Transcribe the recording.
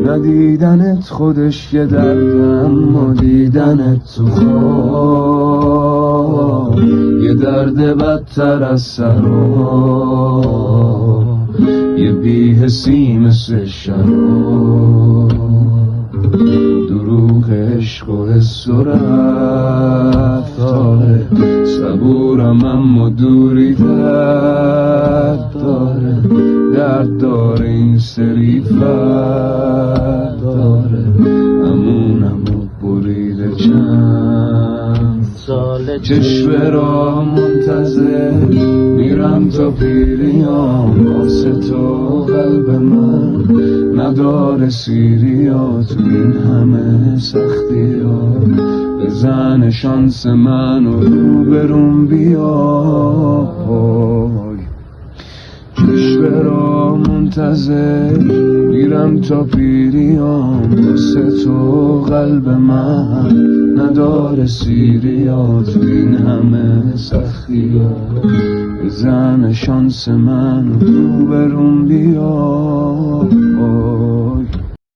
ندیدنت خودش یه درده، اما دیدنت تو خواب یه درد بدتر از سراب، یه بی‌حسی مثل شراب. دروغ عشق و حس و رفتاره، صبورم اما دوری درد داره. درد داره این سری فرد داره، همونمو بریده چند ساله. چشم را منتظر میرم تا پیریام، واسه تو قلب من نداره سیریا. تو این همه سختی ها بزن شانس من و روبرون بیا. چشم را منتظر میرم تا پیریام، واسه تو قلب من نداره سیریا. تو این همه سختی ها بزن شانس من و روبرون بیا.